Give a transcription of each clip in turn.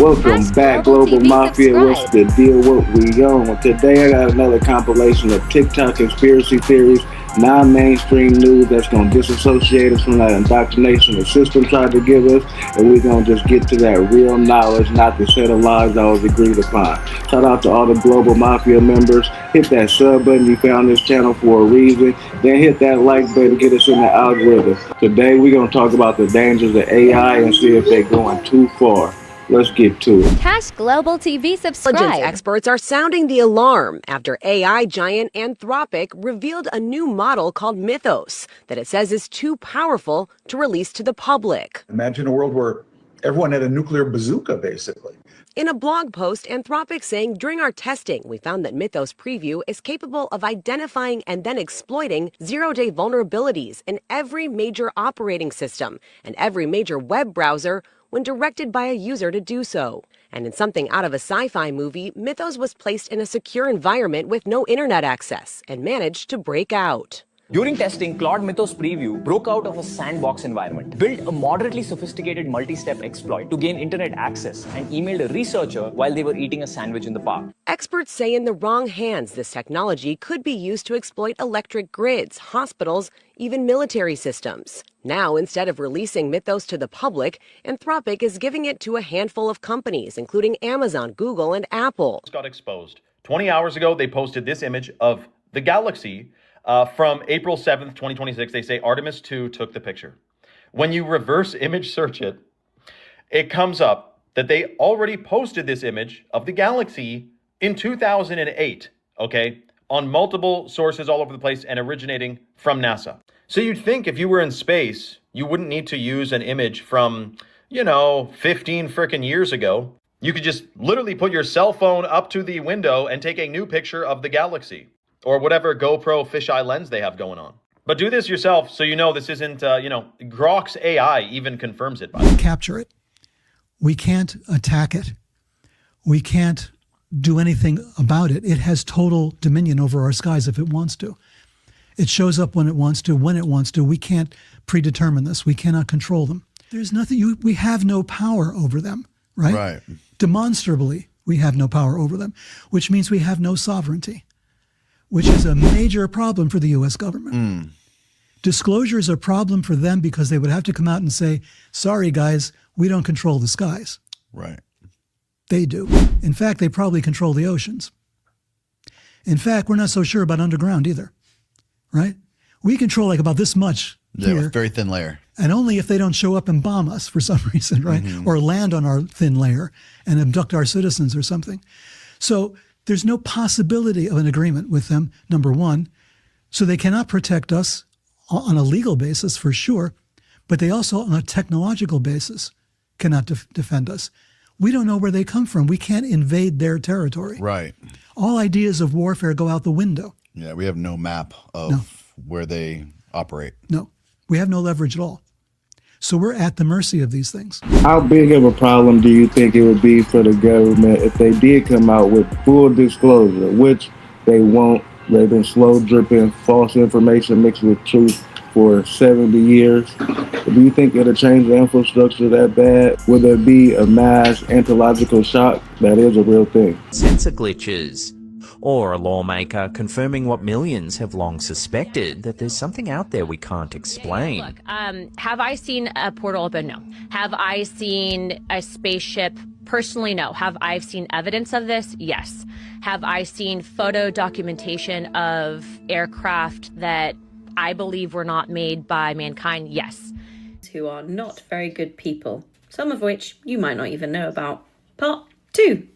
Welcome back, Global Mafia. What's the deal? What we on? Today I got another compilation of TikTok conspiracy theories, non-mainstream news that's going to disassociate us from that indoctrination the system tried to give us, and we're going to just get to that real knowledge, not the set of lies that was agreed upon. Shout out to all the Global Mafia members. Hit that sub button. You found this channel for a reason. Then hit that like button. Get us in the algorithm. Today we're going to talk about the dangers of AI and see if they're going too far. Let's get to it. hGlobal TV subscribe. Intelligence experts are sounding the alarm after AI giant Anthropic revealed a new model called Mythos that it says is too powerful to release to the public. Imagine a world where everyone had a nuclear bazooka, basically. In a blog post, Anthropic saying, during our testing, we found that Mythos Preview is capable of identifying and then exploiting zero-day vulnerabilities in every major operating system and every major web browser when directed by a user to do so. And in something out of a sci-fi movie, Mythos was placed in a secure environment with no internet access and managed to break out. During testing, Claude Mythos Preview broke out of a sandbox environment, built a moderately sophisticated multi-step exploit to gain internet access, and emailed a researcher while they were eating a sandwich in the park. Experts say in the wrong hands, this technology could be used to exploit electric grids, hospitals, even military systems. Now, instead of releasing Mythos to the public, Anthropic is giving it to a handful of companies, including Amazon, Google, and Apple. Got exposed. 20 hours ago, they posted this image of the galaxy from April 7th, 2026. They say Artemis 2 took the picture. When you reverse image search it, it comes up that they already posted this image of the galaxy in 2008, okay, on multiple sources all over the place and originating from NASA. So you'd think if you were in space, you wouldn't need to use an image from, 15 frickin' years ago. You could just literally put your cell phone up to the window and take a new picture of the galaxy or whatever GoPro fisheye lens they have going on. But do this yourself so you know this isn't, Grok's AI even confirms it. Capture it. We can't attack it. We can't do anything about it. It has total dominion over our skies if it wants to. It shows up when it wants to, when it wants to. We can't predetermine this. We cannot control them. There's nothing, we have no power over them, right? Right. Demonstrably, we have no power over them, which means we have no sovereignty, which is a major problem for the U.S. government. Disclosure is a problem for them because they would have to come out and say, sorry, guys, we don't control the skies. Right. They do. In fact, they probably control the oceans. In fact, we're not so sure about underground either, right? We control like about this much here. Very thin layer. And only if they don't show up and bomb us for some reason, right? Or land on our thin layer and abduct our citizens or something. So there's no possibility of an agreement with them, number one. So they cannot protect us on a legal basis for sure, but they also on a technological basis cannot defend us. We don't know where they come from. We can't invade their territory. Right. All ideas of warfare go out the window. Yeah, we have no map of where they operate. No, we have no leverage at all. So we're at the mercy of these things. How big of a problem do you think it would be for the government if they did come out with full disclosure, which they won't? They've been slow dripping false information mixed with truth for 70 years. Do you think it'll change the infrastructure that bad? Will there be a mass anthological shock? That is a real thing. Sensor glitches. Or a lawmaker confirming what millions have long suspected, that there's something out there we can't explain. Look, have I seen a portal open? No. Have I seen a spaceship? Personally, no. Have I seen evidence of this? Yes. Have I seen photo documentation of aircraft that I believe were not made by mankind? Yes. Who are not very good people, some of which you might not even know about. Part 2.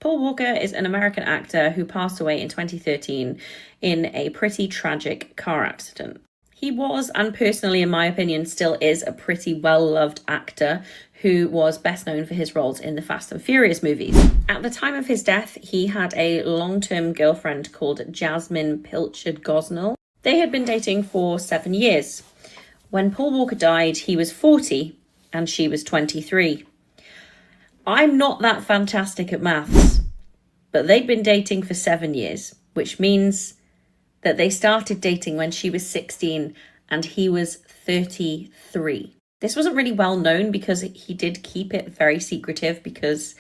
Paul Walker is an American actor who passed away in 2013 in a pretty tragic car accident. He was, and personally in my opinion still is, a pretty well-loved actor who was best known for his roles in the Fast and Furious movies. At the time of his death, he had a long-term girlfriend called Jasmine Pilchard Gosnell. They had been dating for 7 years. When Paul Walker died, he was 40 and she was 23. I'm not that fantastic at maths, but they'd been dating for 7 years, which means that they started dating when she was 16 and he was 33. This wasn't really well known because he did keep it very secretive, because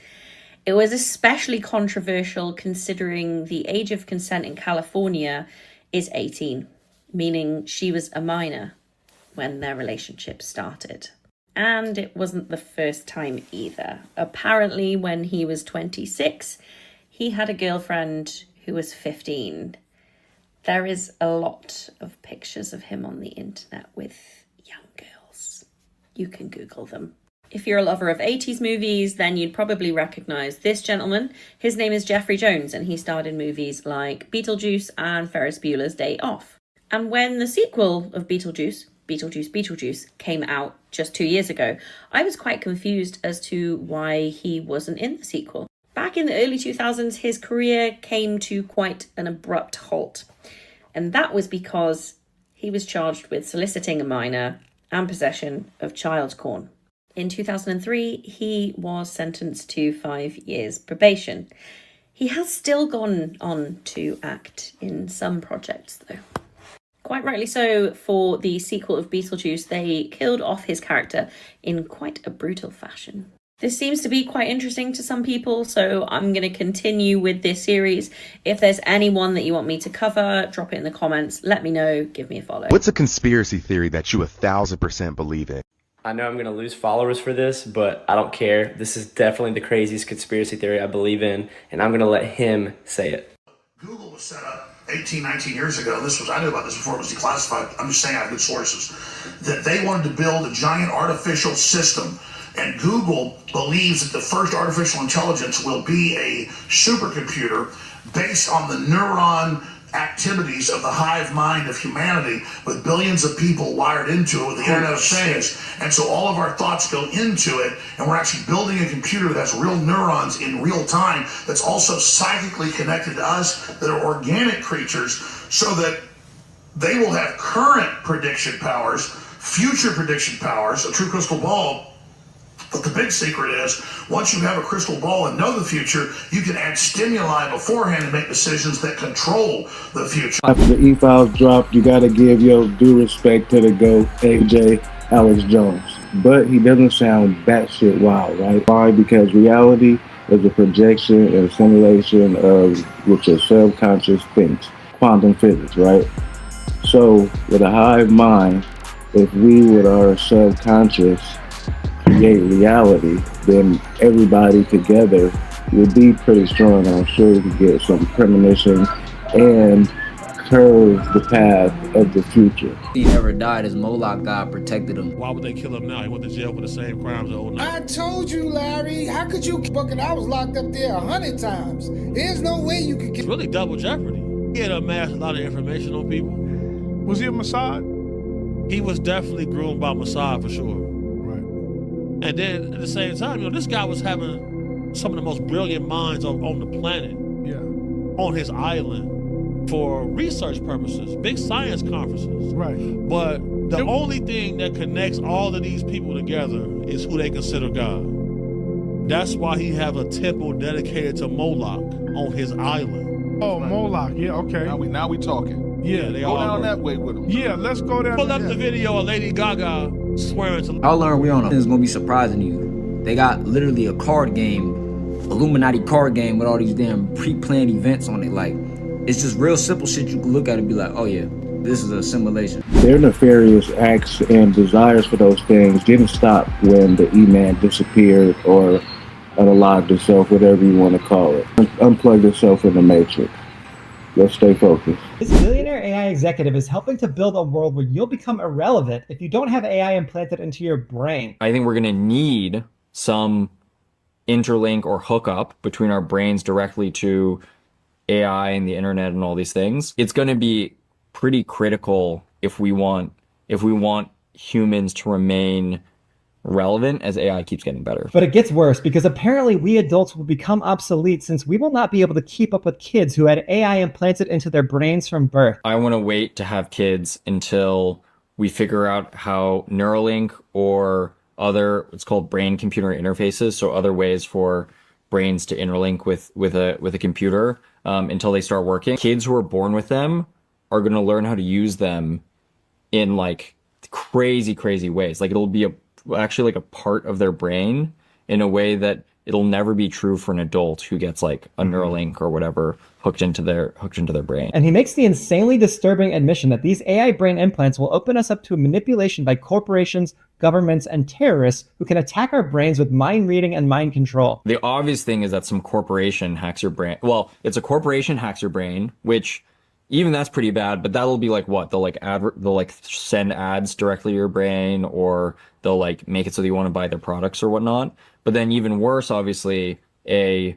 it was especially controversial considering the age of consent in California is 18, meaning she was a minor when their relationship started. And it wasn't the first time either. Apparently, when he was 26, he had a girlfriend who was 15. There is a lot of pictures of him on the internet with young girls. You can Google them. If you're a lover of 80s movies, then you'd probably recognize this gentleman. His name is Jeffrey Jones, and he starred in movies like Beetlejuice and Ferris Bueller's Day Off. And when the sequel of Beetlejuice came out just 2 years ago, I was quite confused as to why he wasn't in the sequel. Back in the early 2000s, his career came to quite an abrupt halt. And that was because he was charged with soliciting a minor and possession of child porn. In 2003, he was sentenced to 5 years probation. He has still gone on to act in some projects, though. Quite rightly so, for the sequel of Beetlejuice, they killed off his character in quite a brutal fashion. This seems to be quite interesting to some people, so I'm going to continue with this series. If there's anyone that you want me to cover, drop it in the comments. Let me know. Give me a follow. What's a conspiracy theory that you 1,000% believe in? I know I'm going to lose followers for this, but I don't care. This is definitely the craziest conspiracy theory I believe in, and I'm going to let him say it. Google was set up 18, 19 years ago. I knew about this before it was declassified. I'm just saying I have good sources. That they wanted to build a giant artificial system. And Google believes that the first artificial intelligence will be a supercomputer based on the neuron activities of the hive mind of humanity, with billions of people wired into it with the Internet of Things. And so all of our thoughts go into it, and we're actually building a computer that has real neurons in real time that's also psychically connected to us, that are organic creatures, so that they will have current prediction powers, future prediction powers, a true crystal ball. But the big secret is, once you have a crystal ball and know the future, you can add stimuli beforehand and make decisions that control the future. After the E-Files dropped, you got to give your due respect to the GOAT, AJ Alex Jones. But he doesn't sound batshit wild, right? Why? Because reality is a projection and a simulation of what your subconscious thinks. Quantum physics, right? So, with a hive mind, if we with our subconscious create reality, then everybody together would be pretty strong, and I'm sure we could get some premonition and curve the path of the future. He never died. His Moolok God protected him. Why would they kill him now? He went to jail for the same crimes of 09. I told you, Larry. How could you bucket? I was locked up there 100 times. There's no way you could get. It's really double jeopardy. He had amassed a lot of information on people. Was he a Mossad? He was definitely groomed by Mossad for sure. And then at the same time, this guy was having some of the most brilliant minds on the planet, on his island, for research purposes, big science conferences. Right. But the only thing that connects all of these people together is who they consider God. That's why he have a temple dedicated to Moolok on his island. Oh, Moolok, yeah, okay. Now we talking. Yeah, they go all down that way with him. Yeah, let's go down. Pull up the video of Lady Gaga swearing to. I'll learn we on a. It's gonna be surprising to you. They got literally a card game, Illuminati card game with all these damn pre-planned events on it. Like, it's just real simple shit you can look at and be like, oh yeah, this is a simulation. Their nefarious acts and desires for those things didn't stop when the E-Man disappeared or unalived itself, whatever you want to call it. Unplugged itself in the Matrix. Let's stay focused. This billionaire AI executive is helping to build a world where you'll become irrelevant if you don't have AI implanted into your brain. I think we're going to need some interlink or hookup between our brains directly to AI and the internet and all these things. It's going to be pretty critical if we want humans to remain relevant as AI keeps getting better. But it gets worse, because apparently we adults will become obsolete, since we will not be able to keep up with kids who had AI implanted into their brains from birth. I want to wait to have kids until we figure out how Neuralink or other, it's called brain-computer interfaces, so other ways for brains to interlink with a computer until they start working. Kids who are born with them are going to learn how to use them in like crazy ways. Like, it'll be a actually like a part of their brain in a way that it'll never be true for an adult who gets like a Neuralink or whatever hooked into their brain. And he makes the insanely disturbing admission that these AI brain implants will open us up to manipulation by corporations, governments, and terrorists who can attack our brains with mind reading and mind control. The obvious thing is that some corporation hacks your brain. Well, it's a corporation hacks your brain, which even that's pretty bad, but that'll be like what? They'll like send ads directly to your brain, or they'll like make it so that you want to buy their products or whatnot. But then even worse, obviously, a,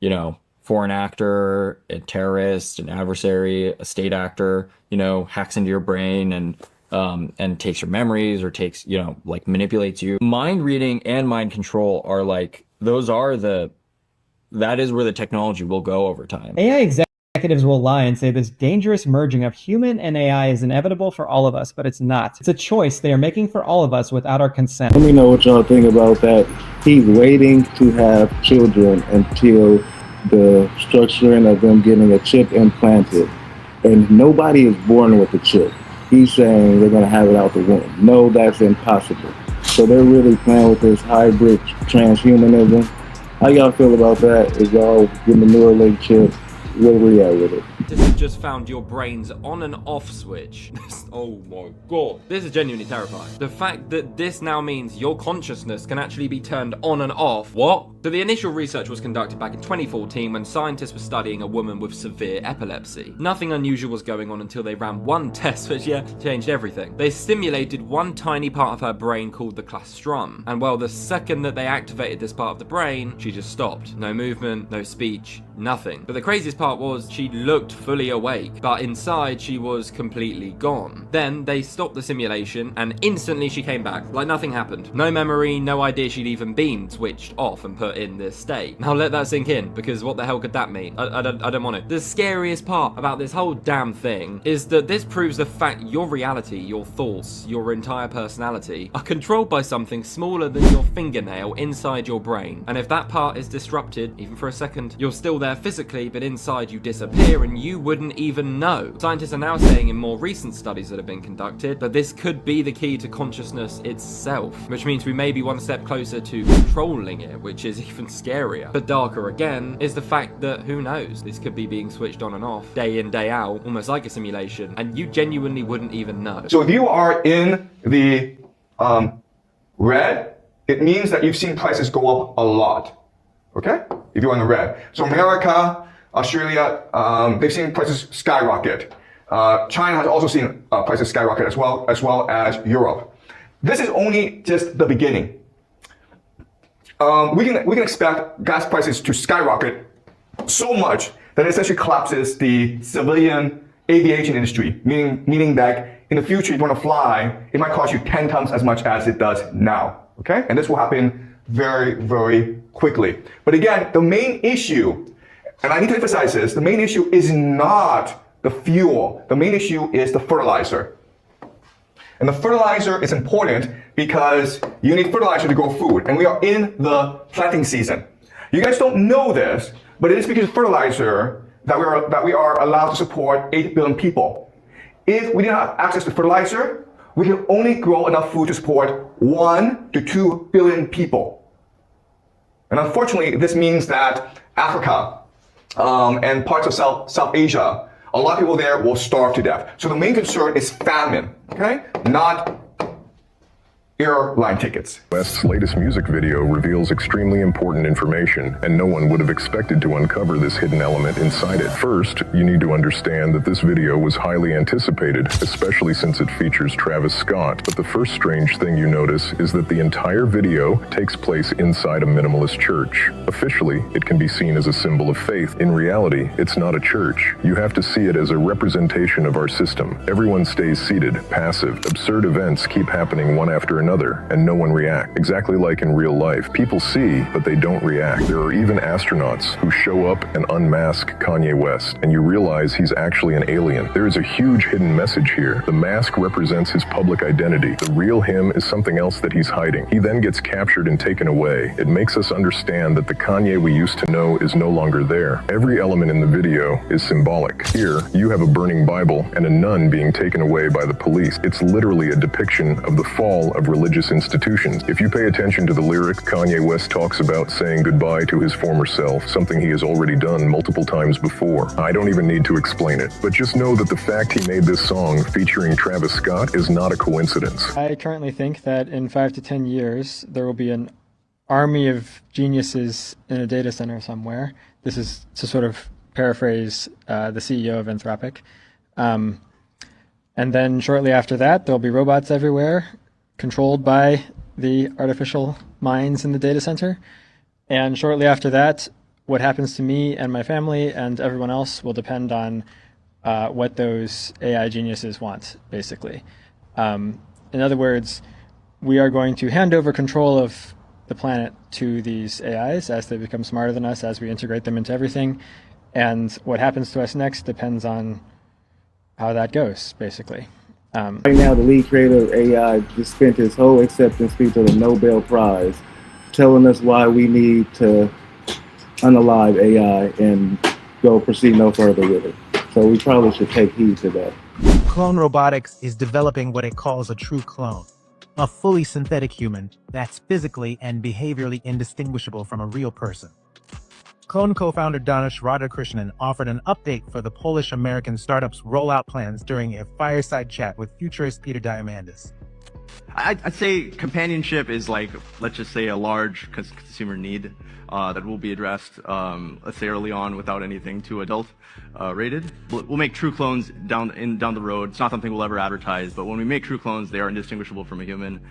you know, foreign actor, a terrorist, an adversary, a state actor, you know, hacks into your brain and takes your memories or takes, you know, like manipulates you. Mind reading and mind control are like, that is where the technology will go over time. AI executives will lie and say this dangerous merging of human and AI is inevitable for all of us, but it's not. It's a choice they are making for all of us without our consent. Let me know what y'all think about that. He's waiting to have children until the structuring of them getting a chip implanted. And nobody is born with a chip. He's saying they're going to have it out the womb. No, that's impossible. So they're really playing with this hybrid transhumanism. How y'all feel about that? Is y'all getting the Neuralink chip? Where we at with it? This has just found your brain's on and off switch. Oh my god. This is genuinely terrifying. The fact that this now means your consciousness can actually be turned on and off. What? So the initial research was conducted back in 2014 when scientists were studying a woman with severe epilepsy. Nothing unusual was going on until they ran one test which, changed everything. They stimulated one tiny part of her brain called the claustrum. And well, the second that they activated this part of the brain, she just stopped. No movement, no speech, nothing. But the craziest part was she looked fully awake, but inside she was completely gone. Then they stopped the simulation and instantly she came back, like nothing happened. No memory, no idea she'd even been switched off and put in this state. Now let that sink in, because what the hell could that mean? I don't want to. The scariest part about this whole damn thing is that this proves the fact your reality, your thoughts, your entire personality are controlled by something smaller than your fingernail inside your brain. And if that part is disrupted, even for a second, you're still there physically, but inside you disappear and you wouldn't even know. Scientists are now saying in more recent studies that have been conducted that this could be the key to consciousness itself, which means we may be one step closer to controlling it, which is even scarier. But darker again is the fact that who knows, this could be being switched on and off day in, day out, almost like a simulation, and you genuinely wouldn't even know. So if you are in the red, it means that you've seen prices go up a lot. Okay? If you're in the red. So America, Australia, they've seen prices skyrocket. China has also seen prices skyrocket as well as Europe. This is only just the beginning. We can expect gas prices to skyrocket so much that it essentially collapses the civilian aviation industry, meaning that in the future, if you want to fly, it might cost you 10 times as much as it does now. Okay? And this will happen very, very quickly. But again, the main issue, and I need to emphasize this, the main issue is not the fuel. The main issue is the fertilizer. And the fertilizer is important because you need fertilizer to grow food. And we are in the planting season. You guys don't know this, but it is because of fertilizer that we are allowed to support 8 billion people. If we didn't have access to fertilizer, we can only grow enough food to support 1 to 2 billion people. And unfortunately, this means that Africa and parts of South Asia, a lot of people there will starve to death. So the main concern is famine, okay? Not airline tickets. West's latest music video reveals extremely important information, and no one would have expected to uncover this hidden element inside it. First, you need to understand that this video was highly anticipated, especially since it features Travis Scott. But the first strange thing you notice is that the entire video takes place inside a minimalist church. Officially, it can be seen as a symbol of faith. In reality, it's not a church. You have to see it as a representation of our system. Everyone stays seated, passive. Absurd events keep happening one after another, and no one reacts. Exactly like in real life. People see, but they don't react. There are even astronauts who show up and unmask Kanye West, and you realize he's actually an alien. There is a huge hidden message here. The mask represents his public identity. The real him is something else that he's hiding. He then gets captured and taken away. It makes us understand that the Kanye we used to know is no longer there. Every element in the video is symbolic. Here, you have a burning Bible and a nun being taken away by the police. It's literally a depiction of the fall of religious institutions. If you pay attention to the lyric, Kanye West talks about saying goodbye to his former self, something he has already done multiple times before. I don't even need to explain it, but just know that the fact he made this song featuring Travis Scott is not a coincidence. I currently think that in 5 to 10 years, there will be an army of geniuses in a data center somewhere. This is to sort of paraphrase the CEO of Anthropic. And then shortly after that, there'll be robots everywhere controlled by the artificial minds in the data center. And shortly after that, what happens to me and my family and everyone else will depend on what those AI geniuses want, basically. In other words, we are going to hand over control of the planet to these AIs as they become smarter than us, as we integrate them into everything. And what happens to us next depends on how that goes, basically. Right now, the lead creator of AI just spent his whole acceptance speech of the Nobel Prize telling us why we need to unalive AI and proceed no further with it. So we probably should take heed to that. Clone Robotics is developing what it calls a true clone, a fully synthetic human that's physically and behaviorally indistinguishable from a real person. Clone co-founder Danush Radhakrishnan offered an update for the Polish-American startup's rollout plans during a fireside chat with futurist Peter Diamandis. I'd say companionship is like, let's just say, a large consumer need that will be addressed, let's say, early on without anything too adult rated. We'll make true clones down the road. It's not something we'll ever advertise, but when we make true clones, they are indistinguishable from a human.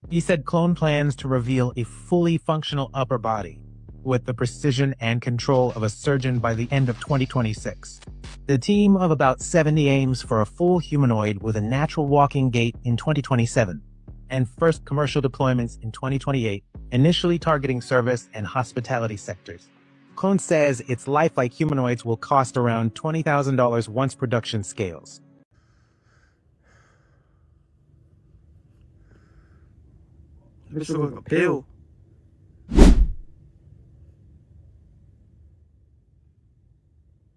He said Clone plans to reveal a fully functional upper body with the precision and control of a surgeon by the end of 2026. The team of about 70 aims for a full humanoid with a natural walking gait in 2027, and first commercial deployments in 2028, initially targeting service and hospitality sectors. Clone says its lifelike humanoids will cost around $20,000 once production scales. This looks like a pill.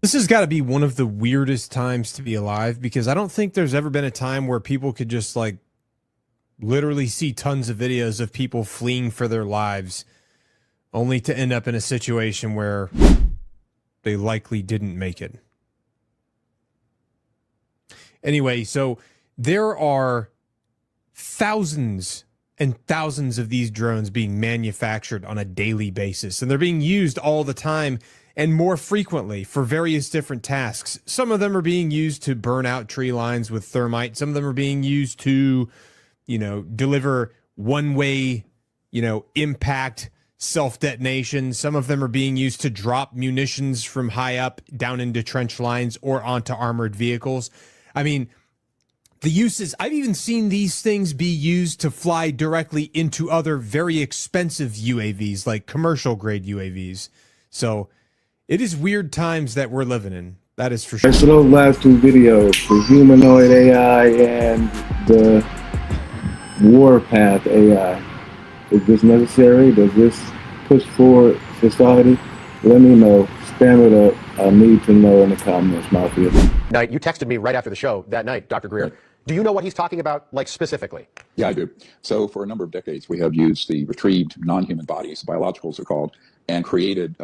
This has got to be one of the weirdest times to be alive, because I don't think there's ever been a time where people could just like literally see tons of videos of people fleeing for their lives only to end up in a situation where they likely didn't make it. Anyway, so there are thousands and thousands of these drones being manufactured on a daily basis, and they're being used all the time and more frequently for various different tasks. Some of them are being used to burn out tree lines with thermite. Some of them are being used to, deliver one-way, impact self-detonation. Some of them are being used to drop munitions from high up down into trench lines or onto armored vehicles. I mean, the uses, I've even seen these things be used to fly directly into other very expensive UAVs, like commercial grade UAVs. So it is weird times that we're living in. That is for sure. So those last two videos, the humanoid AI and the warpath AI, is this necessary? Does this push forward society? Let me know. Spam it up. I need to know in the comments, Mafia. Night, you texted me right after the show that night, Dr. Greer. Do you know what he's talking about, like, specifically? Yeah, I do. So for a number of decades, we have used the retrieved non-human bodies, biologicals are called, and created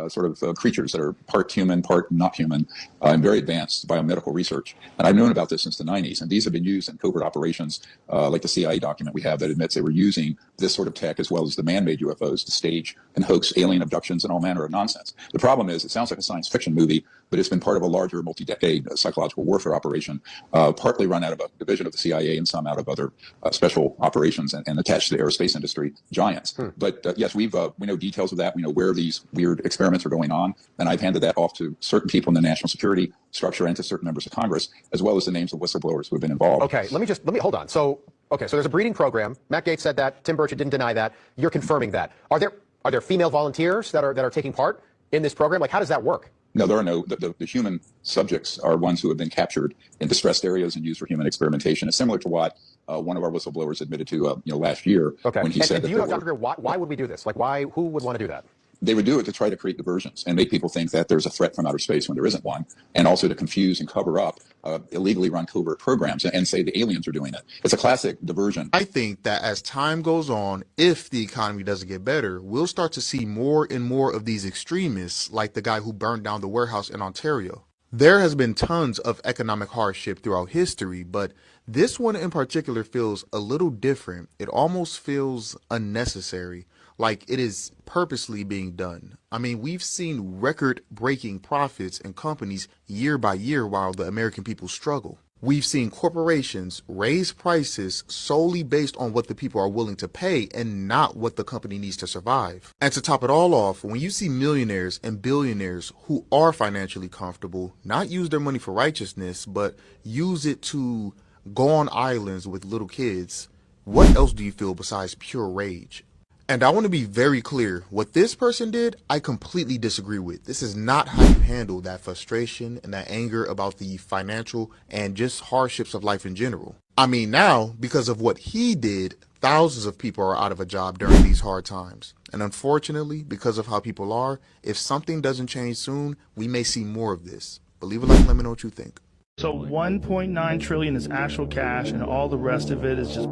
creatures that are part human, part not human, in very advanced biomedical research. And I've known about this since the 90s, and these have been used in covert operations, like the CIA document we have that admits they were using this sort of tech as well as the man-made UFOs to stage and hoax alien abductions and all manner of nonsense. The problem is it sounds like a science fiction movie, but it's been part of a larger multi-decade psychological warfare operation, partly run out of a division of the CIA and some out of other special operations and attached to the aerospace industry giants. But yes, we know details of that. We know where these weird experiments are going on, and I've handed that off to certain people in the national security structure and to certain members of Congress, as well as the names of whistleblowers who have been involved. Okay, let me hold on. So there's a breeding program. Matt Gaetz said that. Tim Burchett didn't deny that. You're confirming that. Are there female volunteers that are taking part in this program? Like, how does that work? No, there are no. The human subjects are ones who have been captured in distressed areas and used for human experimentation. It's similar to what one of our whistleblowers admitted to last year when he said that. Do you know, Dr. Greer, why would we do this? Like, why? Who would want to do that? They would do it to try to create diversions and make people think that there's a threat from outer space when there isn't one, and also to confuse and cover up illegally run covert programs and say the aliens are doing it. It's a classic diversion. I think that as time goes on, if the economy doesn't get better, we'll start to see more and more of these extremists, like the guy who burned down the warehouse in Ontario. There has been tons of economic hardship throughout history, but this one in particular feels a little different. It almost feels unnecessary, like it is purposely being done. I mean, we've seen record-breaking profits in companies year by year while the American people struggle. We've seen corporations raise prices solely based on what the people are willing to pay and not what the company needs to survive. And to top it all off, when you see millionaires and billionaires who are financially comfortable not use their money for righteousness, but use it to go on islands with little kids, what else do you feel besides pure rage? And I want to be very clear, what this person did, I completely disagree with. This is not how you handle that frustration and that anger about the financial and just hardships of life in general. I mean, now, because of what he did, thousands of people are out of a job during these hard times. And unfortunately, because of how people are, if something doesn't change soon, we may see more of this. But leave a like, let me know what you think. So 1.9 trillion is actual cash and all the rest of it is just...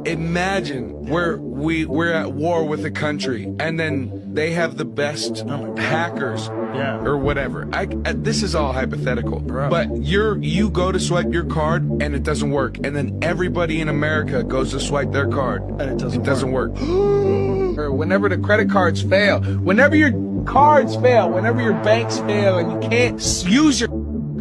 Imagine we're at war with a country, and then they have the best hackers, or whatever. This is all hypothetical, but you go to swipe your card and it doesn't work, and then everybody in America goes to swipe their card and it doesn't work. Or whenever the credit cards fail, whenever your cards fail, whenever your banks fail, and you can't use your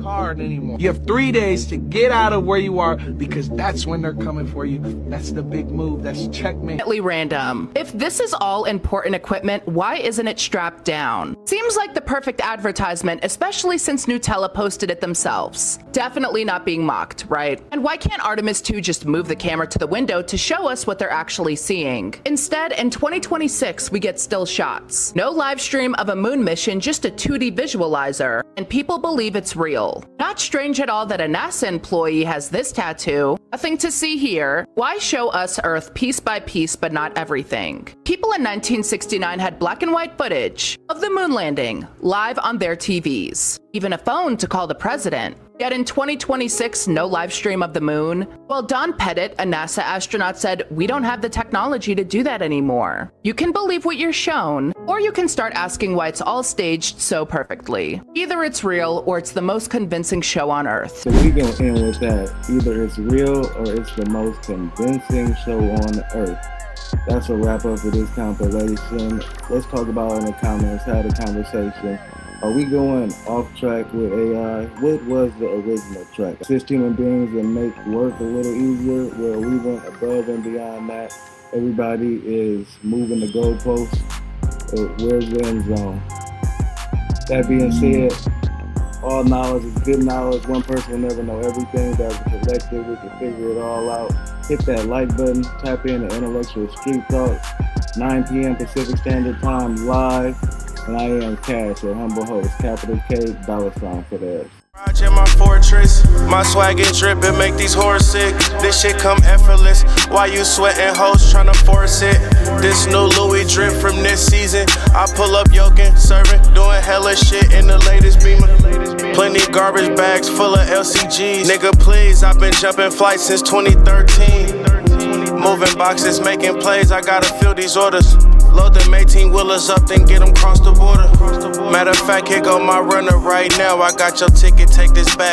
card anymore. You have 3 days to get out of where you are, because that's when they're coming for you. That's the big move. That's checkmate. Random. If this is all important equipment, why isn't it strapped down? Seems like the perfect advertisement, especially since Nutella posted it themselves. Definitely not being mocked, right? And why can't Artemis 2 just move the camera to the window to show us what they're actually seeing? Instead, in 2026, we get still shots. No live stream of a moon mission, just a 2D visualizer, and people believe it's real. Not strange at all that a NASA employee has this tattoo. Nothing to see here. Why show us Earth piece by piece but not everything? People in 1969 had black and white footage of the moon landing live on their TVs. Even a phone to call the president. Yet in 2026, no live stream of the moon? Well, Don Pettit, a NASA astronaut, said, "We don't have the technology to do that anymore." You can believe what you're shown, or you can start asking why it's all staged so perfectly. Either it's real, or it's the most convincing show on Earth. So we go in with that. Either it's real, or it's the most convincing show on Earth. That's a wrap up for this compilation. Let's talk about it in the comments, have a conversation. Are we going off track with AI? What was the original track? Assist human beings and make work a little easier? Well, we went above and beyond that. Everybody is moving the goalposts. Where's the end zone? That being said, all knowledge is good knowledge. One person will never know everything. That's a collective. We can figure it all out. Hit that like button. Tap in to Intellectual Street Talk. 9 p.m. Pacific Standard Time live. And I am Cash, your humble host, capital K, $ for the S. In my fortress, my swag get drippin', make these whores sick. This shit come effortless. Why you sweating, hoes tryna force it? This new Louis drip from this season. I pull up yoking, serving, doing hella shit in the latest Beamer. Plenty garbage bags full of LCGs. Nigga, please, I've been jumping flights since 2013. Moving boxes, making plays, I gotta fill these orders. Load them 18-wheelers up, then get them cross the border. Matter of fact, here go my runner right now. I got your ticket, take this back.